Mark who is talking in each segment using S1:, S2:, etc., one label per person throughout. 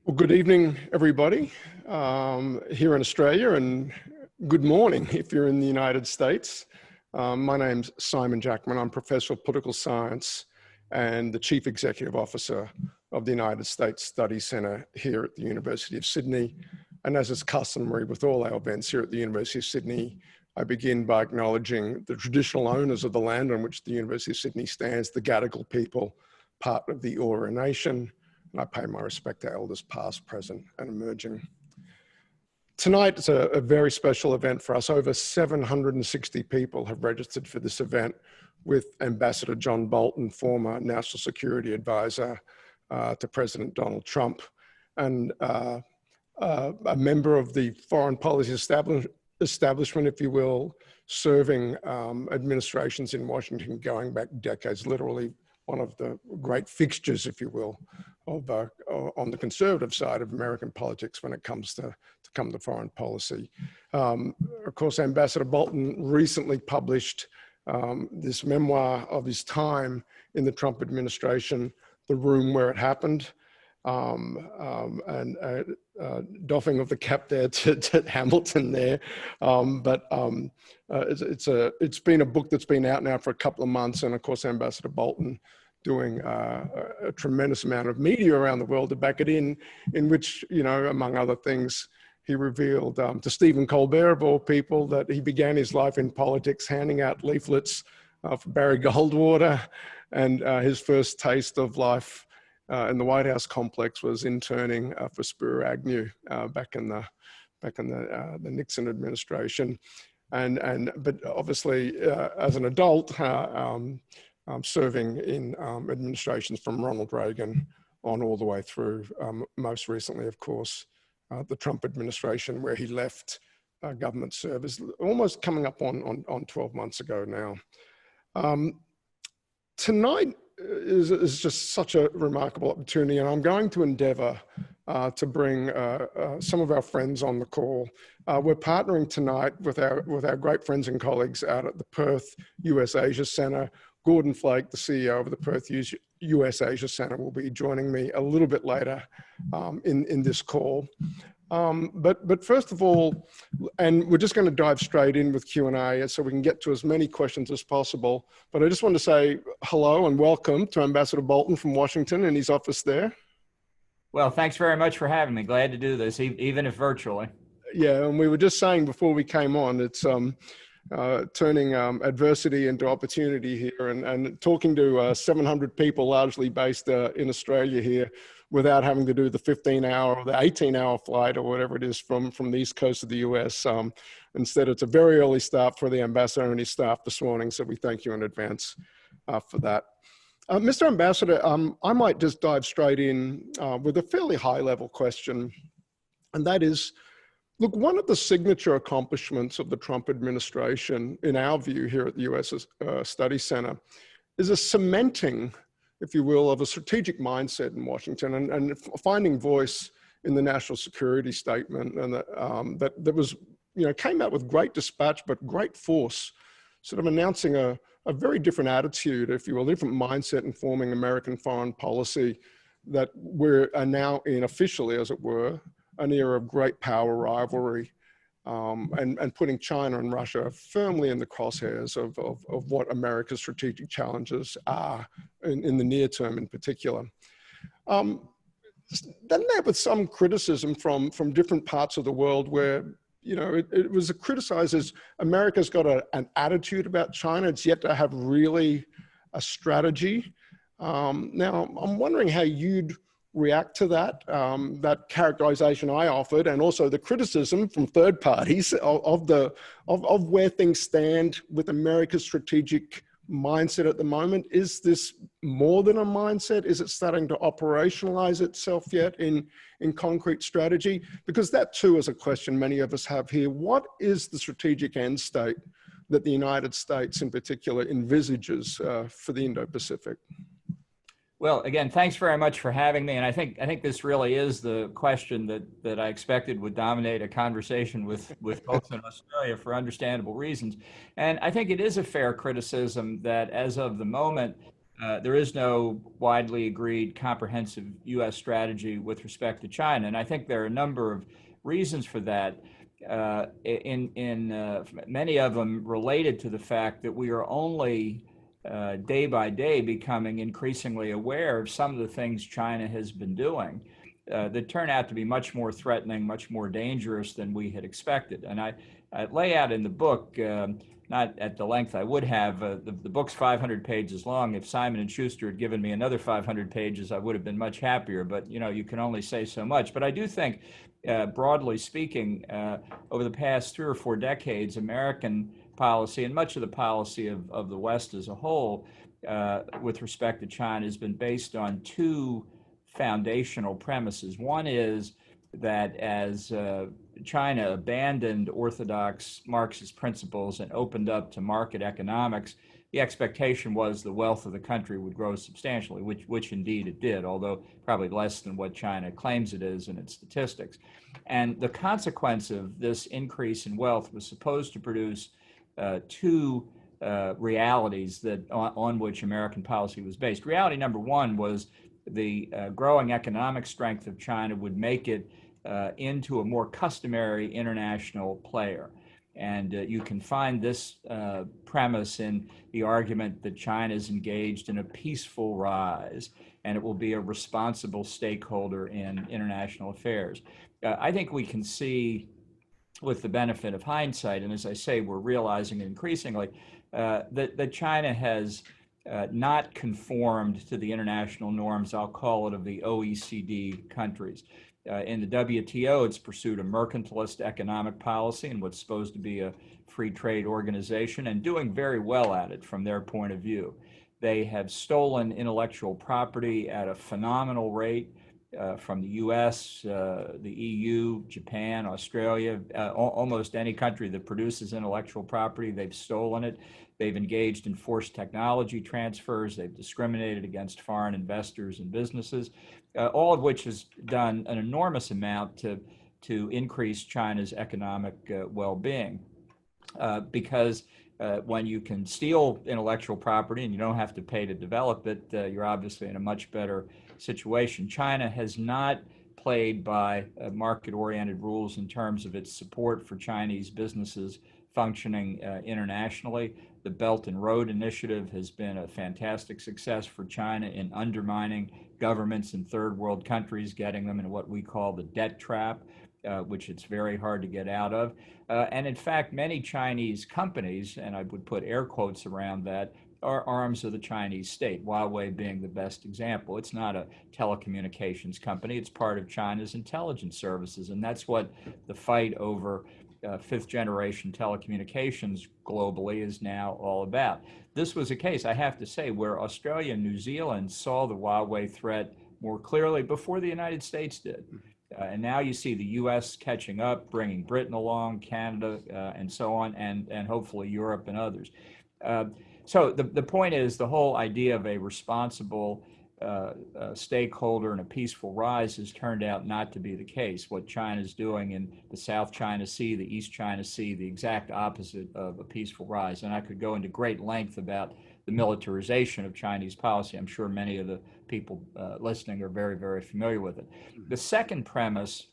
S1: Well, good evening, everybody, here in Australia, and good morning if you're in the United States. My name's Simon Jackman. I'm Professor of Political Science and the Chief Executive Officer of the United States Study Centre here at the University of Sydney. And as is customary with all our events here at the University of Sydney, I begin by acknowledging the traditional owners of the land on which the University of Sydney stands, the Gadigal people, part of the Eora Nation. And I pay my respect to elders past, present, and emerging. Tonight is a very special event for us. Over 760 people have registered for this event with Ambassador John Bolton, former National Security Advisor to President Donald Trump, and a member of the foreign policy establishment, if you will, serving administrations in Washington going back decades, literally one of the great fixtures, if you will, of on the conservative side of American politics when it comes to foreign policy. Of course, Ambassador Bolton recently published this memoir of his time in the Trump administration, The Room Where It Happened, and doffing of the cap there to Hamilton there. It's been a book that's been out now for a couple of months, and of course, Ambassador Bolton doing a tremendous amount of media around the world to back it in which, you know, among other things, he revealed to Stephen Colbert, of all people, that he began his life in politics handing out leaflets for Barry Goldwater, and his first taste of life in the White House complex was interning for Spiro Agnew back in the Nixon administration, but obviously as an adult, serving in administrations from Ronald Reagan on all the way through, most recently, of course, the Trump administration, where he left government service almost coming up on 12 months ago now. Tonight is just such a remarkable opportunity, and I'm going to endeavor to bring some of our friends on the call. We're partnering tonight with our great friends and colleagues out at the Perth US Asia Centre. Gordon Flake, the CEO of the Perth US Asia Centre, will be joining me a little bit later in this call. But first of all, and we're just going to dive straight in with Q&A so we can get to as many questions as possible. But I just want to say hello and welcome to Ambassador Bolton from Washington in his office there.
S2: Well, thanks very much for having me. Glad to do this, even if virtually.
S1: Yeah, and we were just saying before we came on, it's turning adversity into opportunity here, and talking to 700 people largely based in Australia here without having to do the 15-hour or the 18-hour flight or whatever it is from the east coast of the US. Instead, it's a very early start for the ambassador and his staff this morning, so we thank you in advance for that. Mr. Ambassador, I might just dive straight in with a fairly high-level question, and that is, look, one of the signature accomplishments of the Trump administration, in our view here at the US Study Center, is a cementing, if you will, of a strategic mindset in Washington, and finding voice in the national security statement, and that was, you know, came out with great dispatch, but great force, sort of announcing a very different attitude, if you will, different mindset in forming American foreign policy, that we're now in, officially, as it were, an era of great power rivalry, and putting China and Russia firmly in the crosshairs of what America's strategic challenges are in the near term in particular. Then there was some criticism from different parts of the world where, you know, it was criticized as America's got an attitude about China. It's yet to have really a strategy. Now, I'm wondering how you'd react to that, that characterization I offered, and also the criticism from third parties of where things stand with America's strategic mindset at the moment. Is this more than a mindset? Is it starting to operationalize itself yet in concrete strategy? Because that too is a question many of us have here. What is the strategic end state that the United States in particular envisages for the Indo-Pacific?
S2: Well, again, thanks very much for having me. And I think this really is the question that I expected would dominate a conversation with folks in Australia for understandable reasons. And I think it is a fair criticism that as of the moment, there is no widely agreed comprehensive U.S. strategy with respect to China, and I think there are a number of reasons for that. Many of them related to the fact that we are only day by day becoming increasingly aware of some of the things China has been doing that turn out to be much more threatening, much more dangerous than we had expected. And I lay out in the book, not at the length I would have, the book's 500 pages long. If Simon & Schuster had given me another 500 pages, I would have been much happier. But, you know, you can only say so much. But I do think, broadly speaking, over the past 3 or 4 decades, American policy and much of the policy of the West as a whole with respect to China has been based on 2 foundational premises. One is that as China abandoned orthodox Marxist principles and opened up to market economics, the expectation was the wealth of the country would grow substantially, which indeed it did, although probably less than what China claims it is in its statistics. And the consequence of this increase in wealth was supposed to produce 2 realities that on which American policy was based. Reality number 1 was the growing economic strength of China would make it into a more customary international player. And you can find this premise in the argument that China is engaged in a peaceful rise and it will be a responsible stakeholder in international affairs. I think we can see, with the benefit of hindsight, and as I say, we're realizing increasingly, that China has not conformed to the international norms, I'll call it, of the OECD countries. In the WTO, it's pursued a mercantilist economic policy in what's supposed to be a free trade organization, and doing very well at it from their point of view. They have stolen intellectual property at a phenomenal rate from the US, the EU, Japan, Australia, almost any country that produces intellectual property, they've stolen it. They've engaged in forced technology transfers. They've discriminated against foreign investors and businesses, all of which has done an enormous amount to increase China's economic well-being. Because when you can steal intellectual property and you don't have to pay to develop it, you're obviously in a much better situation. China has not played by market-oriented rules in terms of its support for Chinese businesses functioning internationally. The Belt and Road Initiative has been a fantastic success for China in undermining governments in third world countries, getting them in what we call the debt trap, which it's very hard to get out of. And in fact, many Chinese companies, and I would put air quotes around that, are arms of the Chinese state, Huawei being the best example. It's not a telecommunications company. It's part of China's intelligence services, and that's what the fight over fifth generation telecommunications globally is now all about. This was a case, I have to say, where Australia and New Zealand saw the Huawei threat more clearly before the United States did. And now you see the U.S. catching up, bringing Britain along, Canada, and so on, and hopefully Europe and others. So the point is, the whole idea of a responsible stakeholder and a peaceful rise has turned out not to be the case. What China's doing in the South China Sea, the East China Sea, the exact opposite of a peaceful rise. And I could go into great length about the militarization of Chinese policy. I'm sure many of the people listening are very, very familiar with it. The second premise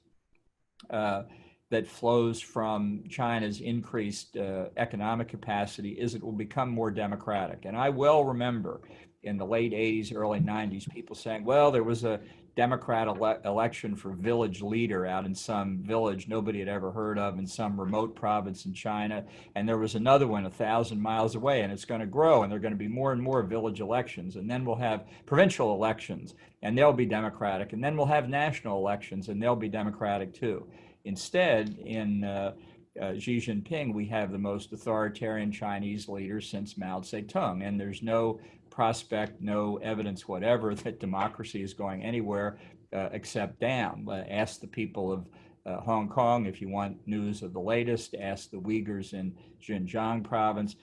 S2: that flows from China's increased economic capacity is it will become more democratic. And I well remember in the late 80s, early 90s, people saying, well, there was a Democrat election for village leader out in some village nobody had ever heard of in some remote province in China. And there was another one 1,000 miles away, and it's going to grow, and there are going to be more and more village elections. And then we'll have provincial elections, and they'll be Democratic. And then we'll have national elections, and they'll be Democratic too. Instead, in Xi Jinping, we have the most authoritarian Chinese leader since Mao Zedong, and there's no prospect, no evidence whatever that democracy is going anywhere except down. Ask the people of Hong Kong if you want news of the latest. Ask the Uyghurs in Xinjiang province.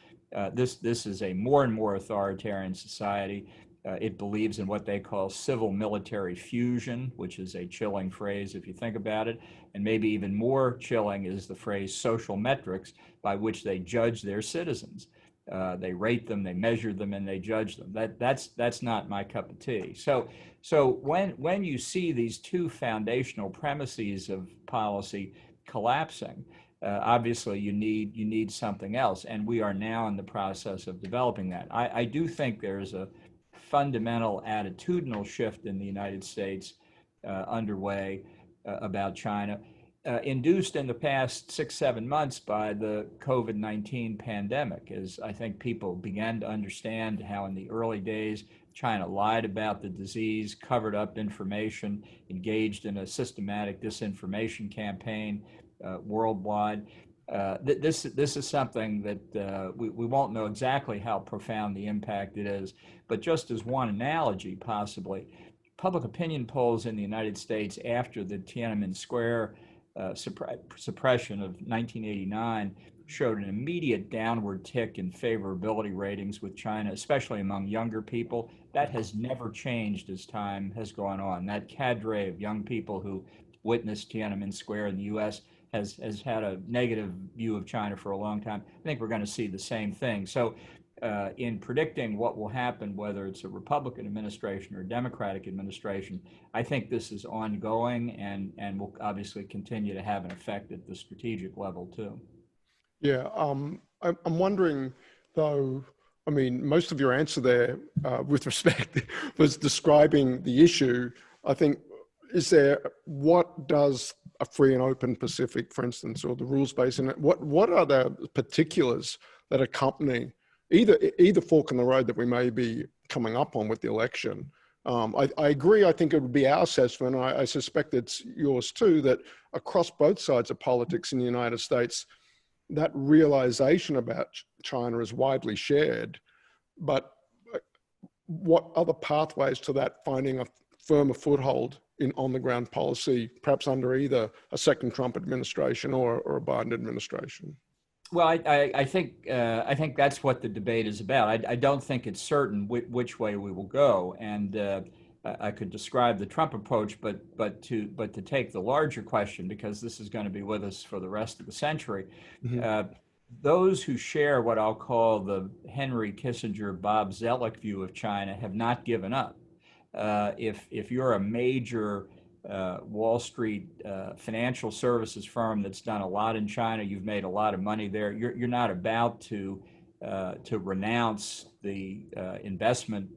S2: This is a more and more authoritarian society. It believes in what they call civil-military fusion, which is a chilling phrase if you think about it. And maybe even more chilling is the phrase social metrics by which they judge their citizens. They rate them, they measure them, and they judge them. That's not my cup of tea. So when you see these two foundational premises of policy collapsing, obviously you need something else, and we are now in the process of developing that. I do think there is a fundamental attitudinal shift in the United States underway about China, induced in the past 6-7 months by the COVID-19 pandemic, as I think people began to understand how in the early days China lied about the disease, covered up information, engaged in a systematic disinformation campaign worldwide. This is something that we won't know exactly how profound the impact it is, but just as one analogy, possibly, public opinion polls in the United States after the Tiananmen Square suppression of 1989 showed an immediate downward tick in favorability ratings with China, especially among younger people. That has never changed as time has gone on. That cadre of young people who witnessed Tiananmen Square in the U.S. has had a negative view of China for a long time. I think we're going to see the same thing. So in predicting what will happen, whether it's a Republican administration or a Democratic administration, I think this is ongoing and will obviously continue to have an effect at the strategic level too.
S1: Yeah, I'm wondering though, I mean, most of your answer there with respect was describing the issue. I think, what does a free and open Pacific, for instance, or the rules-based, and what are the particulars that accompany either fork in the road that we may be coming up on with the election? I agree. I think it would be our assessment, and I suspect it's yours too, that across both sides of politics in the United States, that realization about China is widely shared. But what other pathways to that finding a firmer foothold in on-the-ground policy, perhaps under either a second Trump administration or a Biden administration?
S2: Well, I think that's what the debate is about. I don't think it's certain which way we will go, and I could describe the Trump approach, but to take the larger question, because this is going to be with us for the rest of the century. Mm-hmm. Those who share what I'll call the Henry Kissinger, Bob Zoellick view of China have not given up. If you're a major Wall Street financial services firm that's done a lot in China, you've made a lot of money there, you're not about to renounce the investment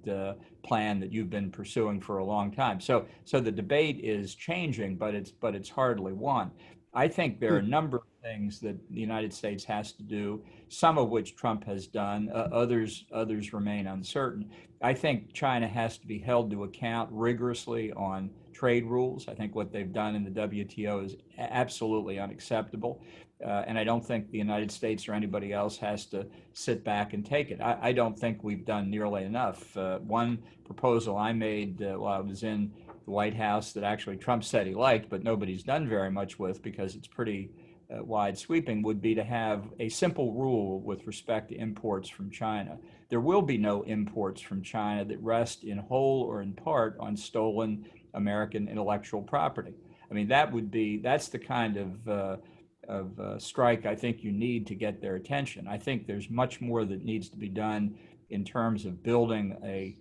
S2: plan that you've been pursuing for a long time. So the debate is changing, but it's hardly won. I think there are a number of things that the United States has to do, some of which Trump has done, others remain uncertain. I think China has to be held to account rigorously on trade rules. I think what they've done in the WTO is absolutely unacceptable. And I don't think the United States or anybody else has to sit back and take it. I don't think we've done nearly enough. One proposal I made while I was in the White House that actually Trump said he liked, but nobody's done very much with because it's pretty wide sweeping, would be to have a simple rule with respect to imports from China. There will be no imports from China that rest in whole or in part on stolen American intellectual property. I mean, that's the kind of strike I think you need to get their attention. I think there's much more that needs to be done in terms of building a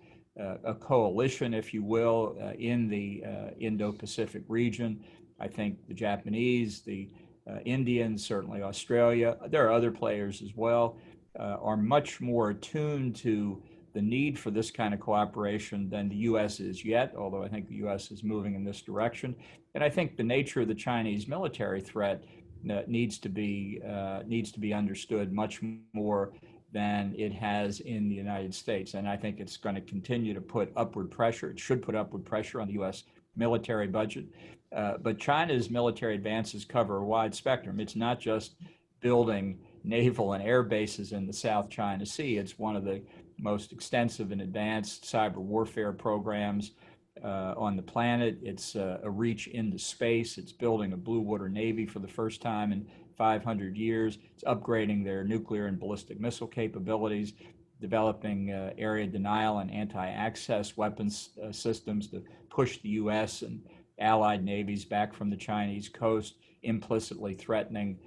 S2: coalition, if you will, in the Indo-Pacific region. I think the Japanese, the Indians, certainly Australia, there are other players as well, are much more attuned to the need for this kind of cooperation than the U.S. is yet, although I think the U.S. is moving in this direction. And I think the nature of the Chinese military threat needs to be understood much more than it has in the United States. And I think it's going to continue to put upward pressure. It should put upward pressure on the U.S. military budget. But China's military advances cover a wide spectrum. It's not just building naval and air bases in the South China Sea. It's one of the most extensive and advanced cyber warfare programs on the planet. It's a reach into space. It's building a blue water navy for the first time in 500 years. It's upgrading their nuclear and ballistic missile capabilities, developing area denial and anti-access weapons systems to push the U.S. and allied navies back from the Chinese coast, implicitly threatening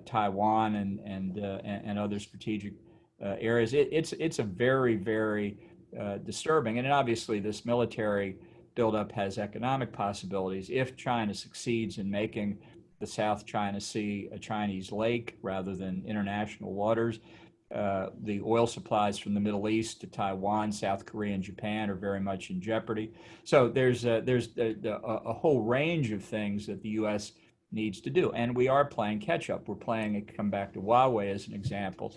S2: Taiwan and other strategic areas. It's a very, very disturbing. And obviously, this military buildup has economic possibilities. If China succeeds in making the South China Sea a Chinese lake rather than international waters, the oil supplies from the Middle East to Taiwan, South Korea, and Japan are very much in jeopardy. So there's a whole range of things that the U.S. needs to do, and we are playing catch up. We're playing. Come back to Huawei as an example.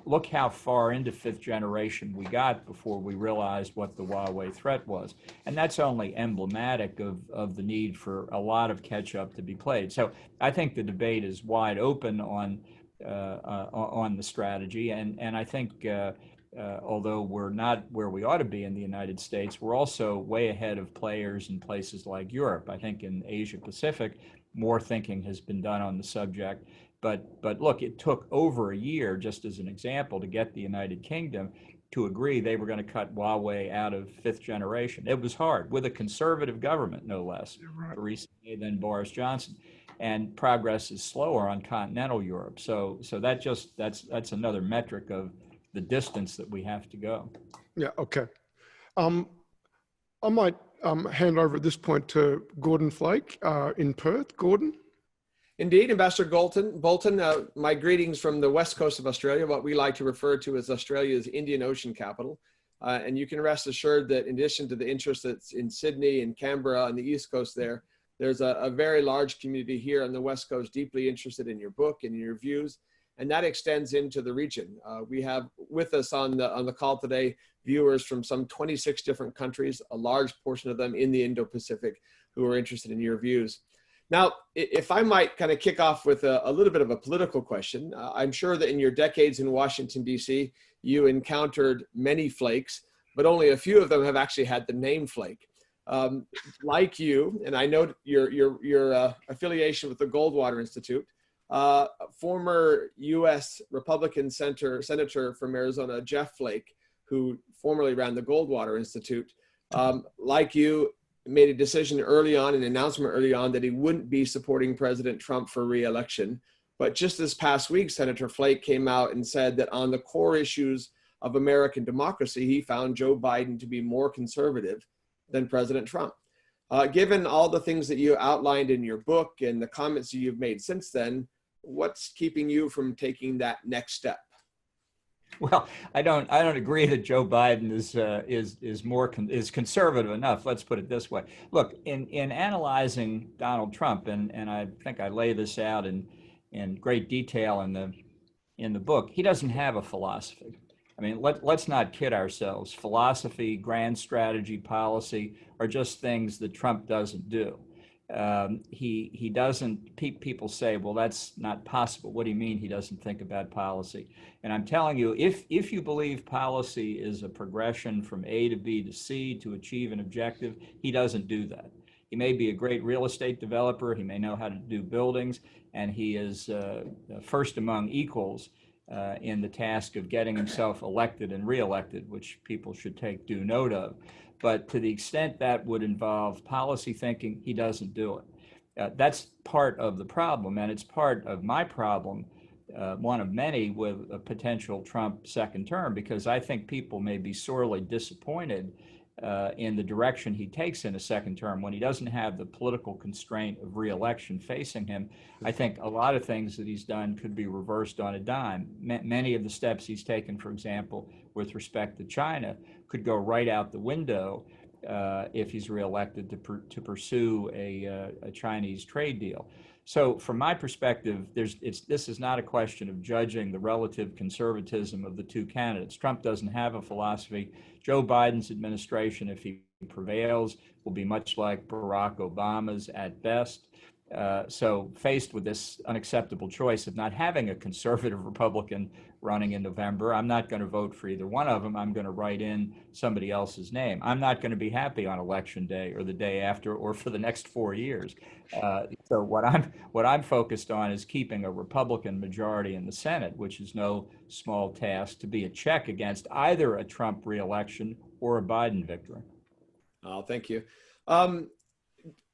S2: Look how far into fifth generation we got before we realized what the Huawei threat was, and that's only emblematic of the need for a lot of catch up to be played. So I think the debate is wide open on the strategy. And I think although we're not where we ought to be in the United States, we're also way ahead of players in places like Europe. I think in Asia Pacific, more thinking has been done on the subject. But look, it took over a year, just as an example, to get the United Kingdom to agree they were going to cut Huawei out of fifth generation. It was hard, with a conservative government, no less, Theresa May, then Boris Johnson. And progress is slower on continental Europe. So that's another metric of the distance that we have to go.
S1: Yeah, okay. I might hand over at this point to Gordon Flake in Perth. Gordon?
S3: Indeed, Ambassador Bolton, my greetings from the west coast of Australia, what we like to refer to as Australia's Indian Ocean capital. And you can rest assured that in addition to the interest that's in Sydney and Canberra on the east coast there's a very large community here on the west coast deeply interested in your book and in your views, and that extends into the region. We have with us on the call today viewers from some 26 different countries, a large portion of them in the Indo-Pacific, who are interested in your views. Now, if I might kind of kick off with a little bit of a political question, I'm sure that in your decades in Washington, D.C., you encountered many flakes, but only a few of them have actually had the name flake. Like you, and I know your affiliation with the Goldwater Institute, former U.S. Republican Senator from Arizona, Jeff Flake, who formerly ran the Goldwater Institute, like you, made a decision early on, an announcement early on, that he wouldn't be supporting President Trump for re-election. But just this past week, Senator Flake came out and said that on the core issues of American democracy, he found Joe Biden to be more conservative than President Trump. Given all the things that you outlined in your book and the comments that you've made since then, what's keeping you from taking that next step?
S2: Well, I don't agree that Joe Biden is conservative enough. Let's put it this way. Look, in analyzing Donald Trump, and I think I lay this out in great detail in the book, he doesn't have a philosophy. I mean, let's not kid ourselves. Philosophy, grand strategy, policy are just things that Trump doesn't do. He doesn't. People say, well, that's not possible. What do you mean he doesn't think about policy? And I'm telling you, if you believe policy is a progression from A to B to C to achieve an objective, he doesn't do that. He may be a great real estate developer. He may know how to do buildings, and he is first among equals in the task of getting himself elected and reelected, which people should take due note of. But to the extent that would involve policy thinking, he doesn't do it. That's part of the problem, and it's part of my problem, one of many, with a potential Trump second term, because I think people may be sorely disappointed in the direction he takes in a second term when he doesn't have the political constraint of re-election facing him. I think a lot of things that he's done could be reversed on a dime. Many of the steps he's taken, for example, with respect to China, could go right out the window if he's reelected to pursue a Chinese trade deal. So from my perspective, this is not a question of judging the relative conservatism of the two candidates. Trump doesn't have a philosophy. Joe Biden's administration, if he prevails, will be much like Barack Obama's at best. So faced with this unacceptable choice of not having a conservative Republican running in November, I'm not going to vote for either one of them. I'm going to write in somebody else's name. I'm not going to be happy on election day or the day after or for the next 4 years. So what I'm focused on is keeping a Republican majority in the Senate, which is no small task, to be a check against either a Trump reelection or a Biden victory.
S3: Oh, thank you.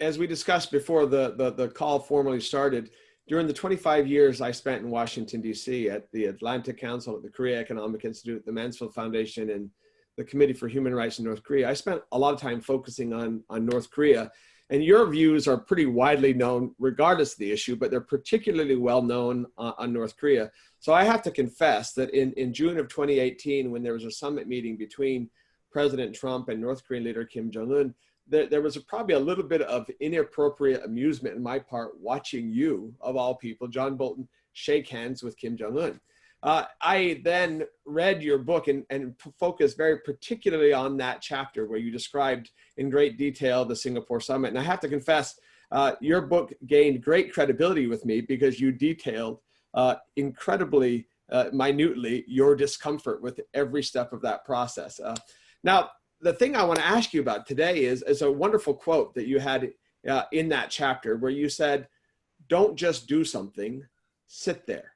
S3: As we discussed before the call formally started, during the 25 years I spent in Washington, D.C. at the Atlantic Council, at the Korea Economic Institute, the Mansfield Foundation, and the Committee for Human Rights in North Korea, I spent a lot of time focusing on North Korea. And your views are pretty widely known regardless of the issue, but they're particularly well known on North Korea. So I have to confess that in June of 2018, when there was a summit meeting between President Trump and North Korean leader Kim Jong Un, there was probably a little bit of inappropriate amusement on my part watching you, of all people, John Bolton, shake hands with Kim Jong Un. I then read your book and focused very particularly on that chapter where you described in great detail the Singapore summit. And I have to confess, your book gained great credibility with me because you detailed incredibly minutely your discomfort with every step of that process. Now, the thing I want to ask you about today is a wonderful quote that you had in that chapter where you said, "Don't just do something, sit there."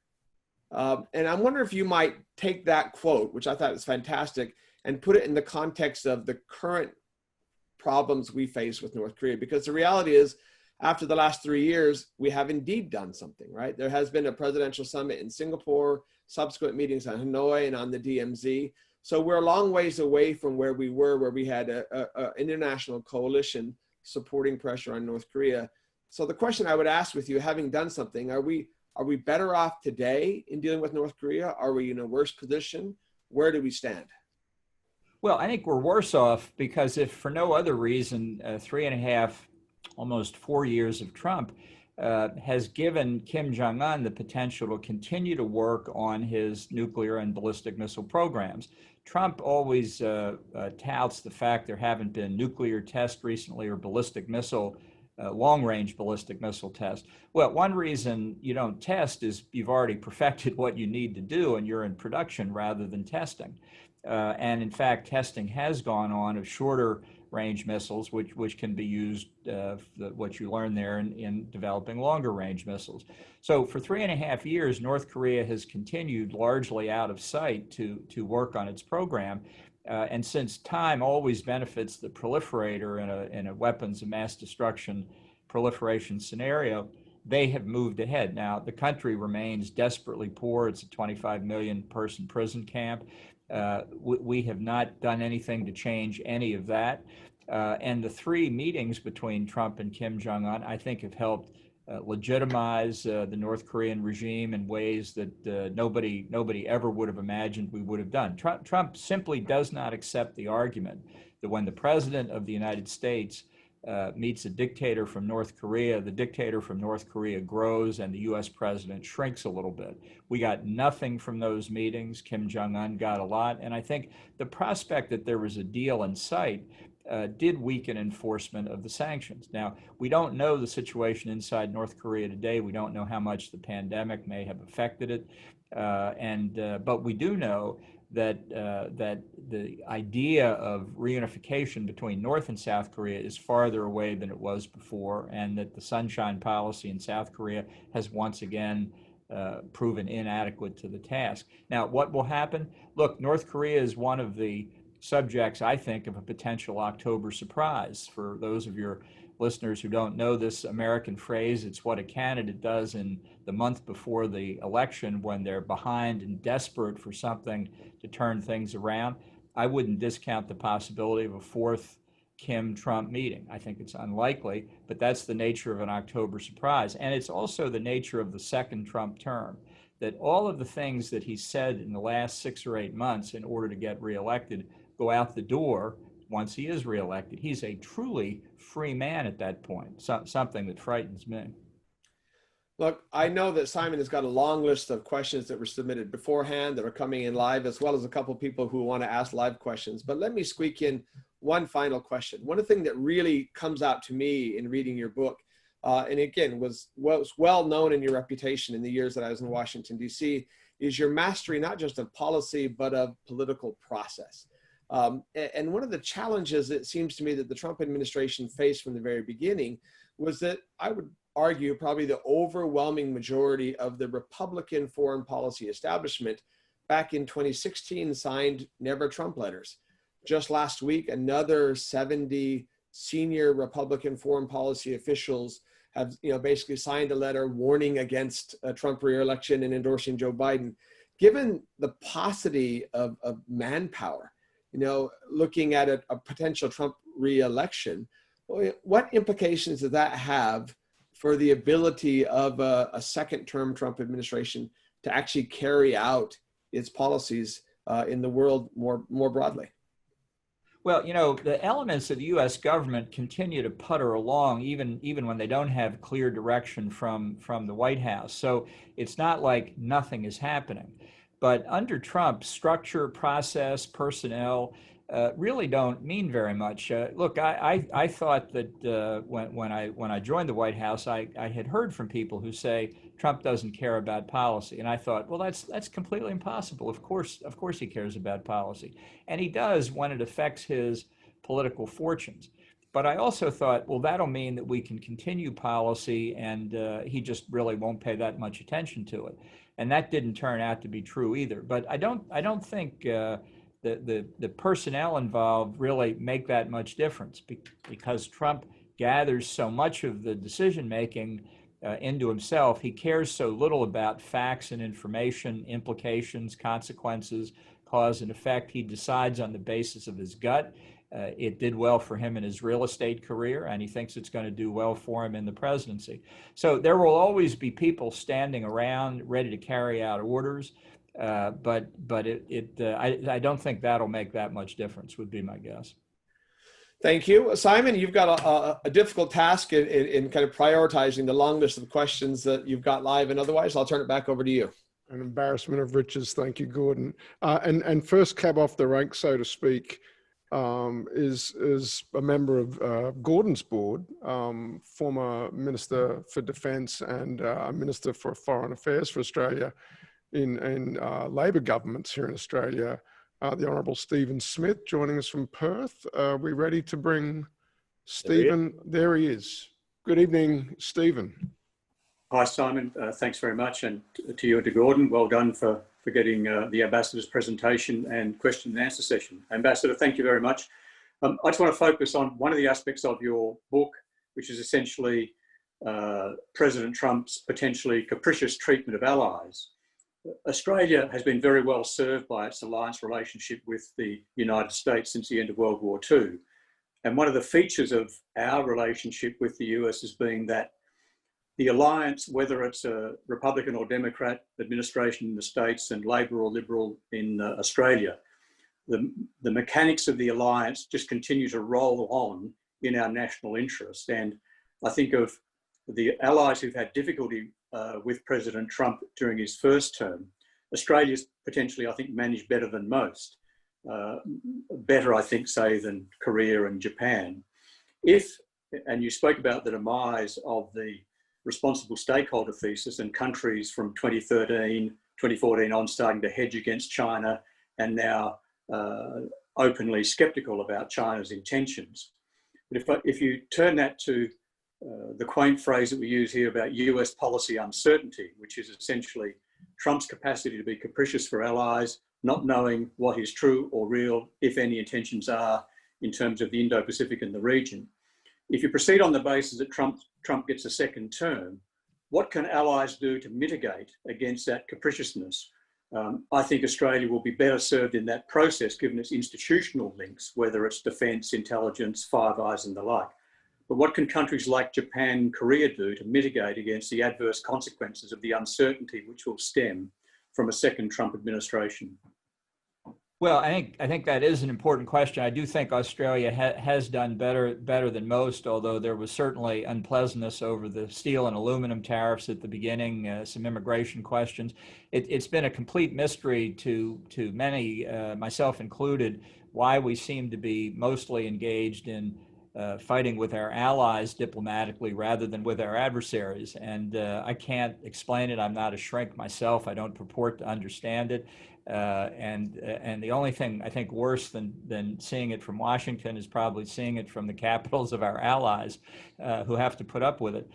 S3: And I wonder if you might take that quote, which I thought was fantastic, and put it in the context of the current problems we face with North Korea. Because the reality is, after the last 3 years, we have indeed done something, right? There has been a presidential summit in Singapore, subsequent meetings in Hanoi and on the DMZ. So we're a long ways away from where we were, where we had an international coalition supporting pressure on North Korea. So the question I would ask with you, having done something, are we better off today in dealing with North Korea? Are we in a worse position? Where do we stand?
S2: Well, I think we're worse off because if for no other reason, 3.5, almost 4 years of Trump has given Kim Jong Un the potential to continue to work on his nuclear and ballistic missile programs. Trump always touts the fact there haven't been nuclear tests recently or ballistic missile long-range ballistic missile test. Well, one reason you don't test is you've already perfected what you need to do and you're in production rather than testing. And in fact, testing has gone on of shorter range missiles, which can be used, what you learn there in developing longer range missiles. So for 3.5 years, North Korea has continued largely out of sight to work on its program. And since time always benefits the proliferator in a weapons of mass destruction proliferation scenario, they have moved ahead. Now, the country remains desperately poor. It's a 25 million person prison camp. We have not done anything to change any of that. And the 3 meetings between Trump and Kim Jong Un, I think, have helped legitimize the North Korean regime in ways that nobody ever would have imagined we would have done. Trump simply does not accept the argument that when the president of the United States meets a dictator from North Korea, the dictator from North Korea grows and the U.S. president shrinks a little bit. We got nothing from those meetings. Kim Jong Un got a lot. And I think the prospect that there was a deal in sight did weaken enforcement of the sanctions. Now, we don't know the situation inside North Korea today. We don't know how much the pandemic may have affected it. But we do know that the idea of reunification between North and South Korea is farther away than it was before, and that the sunshine policy in South Korea has once again proven inadequate to the task. Now, what will happen? Look, North Korea is one of the subjects, I think, of a potential October surprise. For those of your listeners who don't know this American phrase, it's what a candidate does in the month before the election when they're behind and desperate for something to turn things around. I wouldn't discount the possibility of a 4th Kim-Trump meeting. I think it's unlikely, but that's the nature of an October surprise. And it's also the nature of the second Trump term, that all of the things that he said in the last 6 or 8 months in order to get reelected go out the door once he is reelected. He's a truly free man at that point, something that frightens me.
S3: Look, I know that Simon has got a long list of questions that were submitted beforehand that are coming in live, as well as a couple of people who want to ask live questions. But let me squeak in one final question. One thing that really comes out to me in reading your book, and again, was well known in your reputation in the years that I was in Washington, D.C., is your mastery not just of policy, but of political process. And one of the challenges, it seems to me, that the Trump administration faced from the very beginning was that I would argue probably the overwhelming majority of the Republican foreign policy establishment back in 2016 signed Never Trump letters. Just last week, another 70 senior Republican foreign policy officials have basically signed a letter warning against a Trump re-election and endorsing Joe Biden. Given the paucity of manpower, looking at a potential Trump re-election, what implications does that have for the ability of a second-term Trump administration to actually carry out its policies in the world more broadly?
S2: Well, the elements of the U.S. government continue to putter along, even when they don't have clear direction from the White House. So it's not like nothing is happening. But under Trump, structure, process, personnel really don't mean very much. Look, I thought that when I joined the White House, I had heard from people who say Trump doesn't care about policy, and I thought, well, that's completely impossible. Of course he cares about policy, and he does when it affects his political fortunes. But I also thought, well, that'll mean that we can continue policy, and he just really won't pay that much attention to it, and that didn't turn out to be true either. But I don't think the personnel involved really make that much difference because Trump gathers so much of the decision making into himself. He cares so little about facts and information, implications, consequences, cause and effect. He decides on the basis of his gut. It did well for him in his real estate career, and he thinks it's going to do well for him in the presidency. So there will always be people standing around ready to carry out orders. But I don't think that'll make that much difference, would be my guess.
S3: Thank you. Simon, you've got a difficult task in kind of prioritizing the long list of questions that you've got live, and otherwise I'll turn it back over to you.
S1: An embarrassment of riches. Thank you, Gordon. And first cab off the rank, so to speak, is a member of Gordon's board, former Minister for Defence and Minister for Foreign Affairs for Australia in Labor governments here in Australia, the Honourable Stephen Smith, joining us from Perth. Are we ready to bring Stephen? There he is. Good evening, Stephen.
S4: Hi, Simon. Thanks very much. And to you and to Gordon, well done for getting the Ambassador's presentation and question and answer session. Ambassador, thank you very much. I just want to focus on one of the aspects of your book, which is essentially President Trump's potentially capricious treatment of allies. Australia has been very well served by its alliance relationship with the United States since the end of World War II. And one of the features of our relationship with the US has been that the alliance, whether it's a Republican or Democrat administration in the States and Labor or Liberal in Australia, the mechanics of the alliance just continue to roll on in our national interest. And I think of the allies who've had difficulty with President Trump during his first term. Australia's potentially, I think, managed better than most. Better, I think, say, than Korea and Japan. And you spoke about the demise of the responsible stakeholder thesis and countries from 2013, 2014 on starting to hedge against China and now openly skeptical about China's intentions. But if you turn that to the quaint phrase that we use here about US policy uncertainty, which is essentially Trump's capacity to be capricious for allies, not knowing what is true or real, if any intentions are, in terms of the Indo-Pacific and the region. If you proceed on the basis that Trump gets a second term, what can allies do to mitigate against that capriciousness? I think Australia will be better served in that process, given its institutional links, whether it's defence, intelligence, Five Eyes and the like. But what can countries like Japan and Korea do to mitigate against the adverse consequences of the uncertainty which will stem from a second Trump administration?
S2: Well, I think that is an important question. I do think Australia has done better than most, although there was certainly unpleasantness over the steel and aluminum tariffs at the beginning, some immigration questions. It's been a complete mystery to many, myself included, why we seem to be mostly engaged in fighting with our allies diplomatically rather than with our adversaries. And I can't explain it. I'm not a shrink myself. I don't purport to understand it. And the only thing I think worse than seeing it from Washington is probably seeing it from the capitals of our allies who have to put up with it.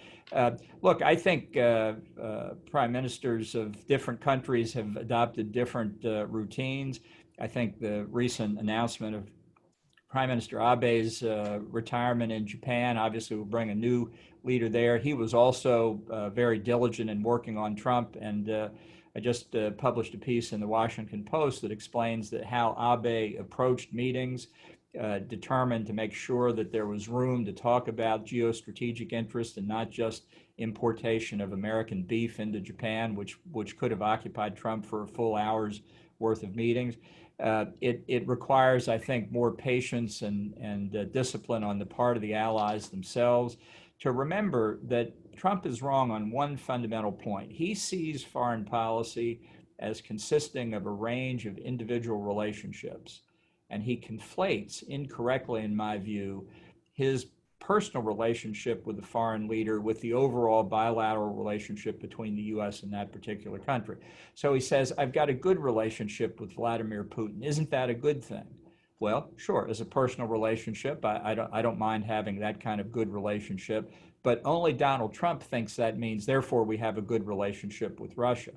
S2: Look, I think prime ministers of different countries have adopted different routines. I think the recent announcement of Prime Minister Abe's retirement in Japan. Obviously, we'll bring a new leader there. He was also very diligent in working on Trump, and I just published a piece in the Washington Post that explains that how Abe approached meetings, determined to make sure that there was room to talk about geostrategic interest and not just importation of American beef into Japan, which could have occupied Trump for a full hour's worth of meetings. It requires, I think, more patience and discipline on the part of the allies themselves to remember that Trump is wrong on one fundamental point. He sees foreign policy as consisting of a range of individual relationships, and he conflates incorrectly, in my view, his personal relationship with the foreign leader with the overall bilateral relationship between the U.S. and that particular country. So he says, I've got a good relationship with Vladimir Putin. Isn't that a good thing? Well, sure, as a personal relationship, I don't mind having that kind of good relationship, but only Donald Trump thinks that means, therefore, we have a good relationship with Russia.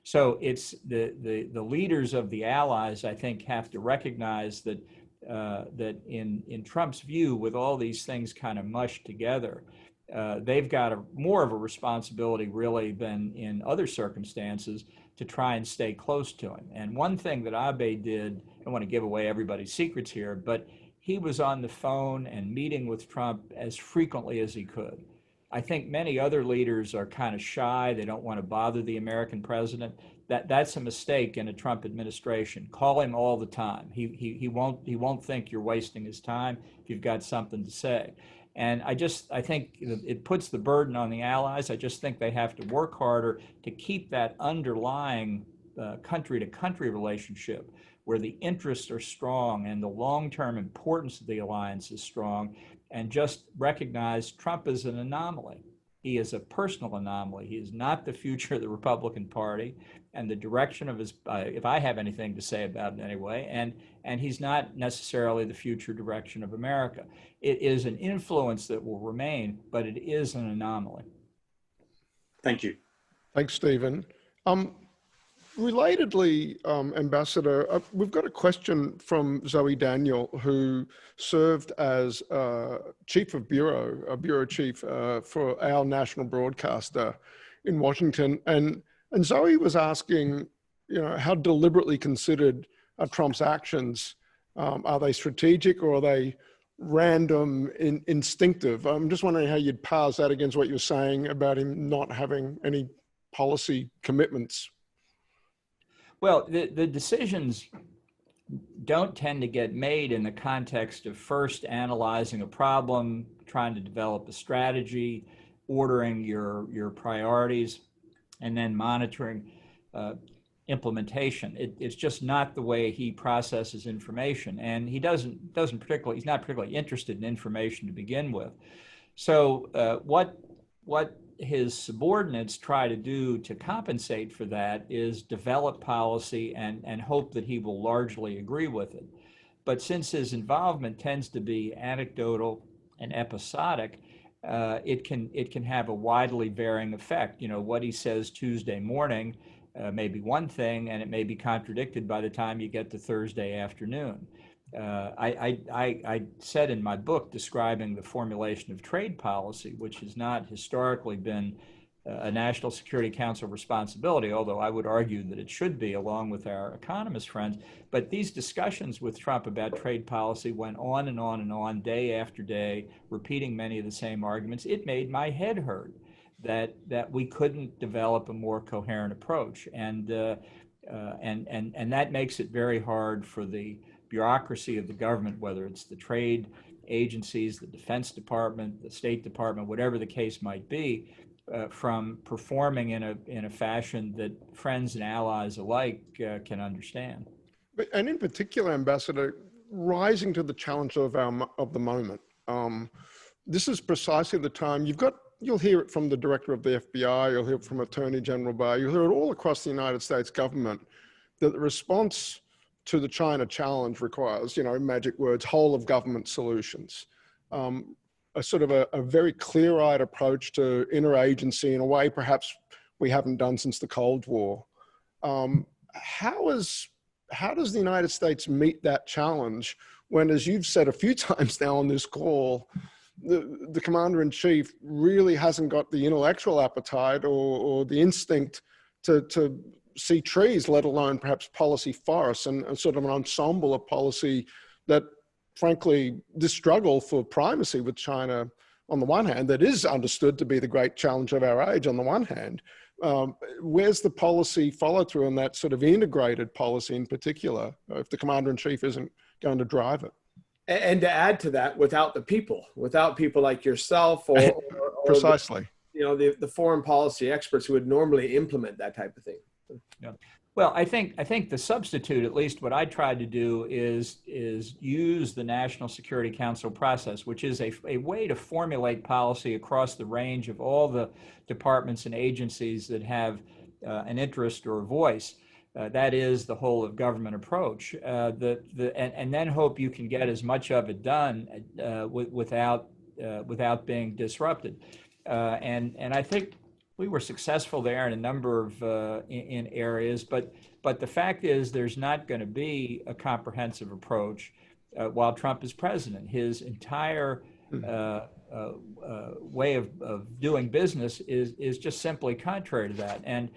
S2: So it's the leaders of the allies, I think, have to recognize that that in Trump's view, with all these things kind of mushed together, they've got more of a responsibility really than in other circumstances to try and stay close to him. And one thing that Abe did, I don't want to give away everybody's secrets here, but he was on the phone and meeting with Trump as frequently as he could. I think many other leaders are kind of shy. They don't want to bother the American president. That's a mistake in a Trump administration. Call him all the time. He won't think you're wasting his time if you've got something to say. And I think it puts the burden on the allies. I just think they have to work harder to keep that underlying country-to-country relationship where the interests are strong and the long-term importance of the alliance is strong, and just recognize Trump as an anomaly. He is a personal anomaly. He is not the future of the Republican Party and the direction of his, if I have anything to say about it anyway, and he's not necessarily the future direction of America. It is an influence that will remain, but it is an anomaly.
S4: Thank you.
S1: Thanks, Stephen. Relatedly, Ambassador, we've got a question from Zoe Daniel, who served as chief of bureau, a bureau chief for our national broadcaster in Washington. And Zoe was asking, how deliberately considered are Trump's actions? Are they strategic or are they random, instinctive? I'm just wondering how you'd parse that against what you're saying about him not having any policy commitments.
S2: Well, the decisions don't tend to get made in the context of first analyzing a problem, trying to develop a strategy, ordering your priorities, and then monitoring implementation. It's just not the way he processes information, and he's not particularly interested in information to begin with. So what his subordinates try to do to compensate for that is develop policy and hope that he will largely agree with it. But since his involvement tends to be anecdotal and episodic, it can have a widely varying effect. What he says Tuesday morning may be one thing, and it may be contradicted by the time you get to Thursday afternoon. I said in my book describing the formulation of trade policy, which has not historically been a National Security Council responsibility, although I would argue that it should be along with our economist friends. But these discussions with Trump about trade policy went on and on and on, day after day, repeating many of the same arguments. It made my head hurt that we couldn't develop a more coherent approach, and that makes it very hard for the bureaucracy of the government, whether it's the trade agencies, the Defense Department, the State Department, whatever the case might be, from performing in a fashion that friends and allies alike can understand.
S1: And in particular, Ambassador, rising to the challenge of the moment. This is precisely the time you'll hear it from the director of the FBI, you'll hear it from Attorney General Barr, you'll hear it all across the United States government, that the response to the China challenge requires, magic words, whole of government solutions, a sort of a very clear-eyed approach to interagency in a way perhaps we haven't done since the Cold War. How does the United States meet that challenge when, as you've said a few times now on this call, the commander-in-chief really hasn't got the intellectual appetite or the instinct to see trees, let alone perhaps policy forests and sort of an ensemble of policy that, frankly, this struggle for primacy with China on the one hand, that is understood to be the great challenge of our age on the one hand. Where's the policy follow through on that sort of integrated policy in particular, if the commander-in-chief isn't going to drive it?
S3: And to add to that, without people like yourself or
S1: precisely,
S3: the foreign policy experts who would normally implement that type of thing.
S2: Yeah. Well, I think the substitute, at least what I tried to do, is use the National Security Council process, which is a way to formulate policy across the range of all the departments and agencies that have an interest or a voice. That is the whole of government approach. And then hope you can get as much of it done without being disrupted. And I think we were successful there in a number of in areas, but the fact is there's not going to be a comprehensive approach while Trump is president. His entire way of doing business is just simply contrary to that. And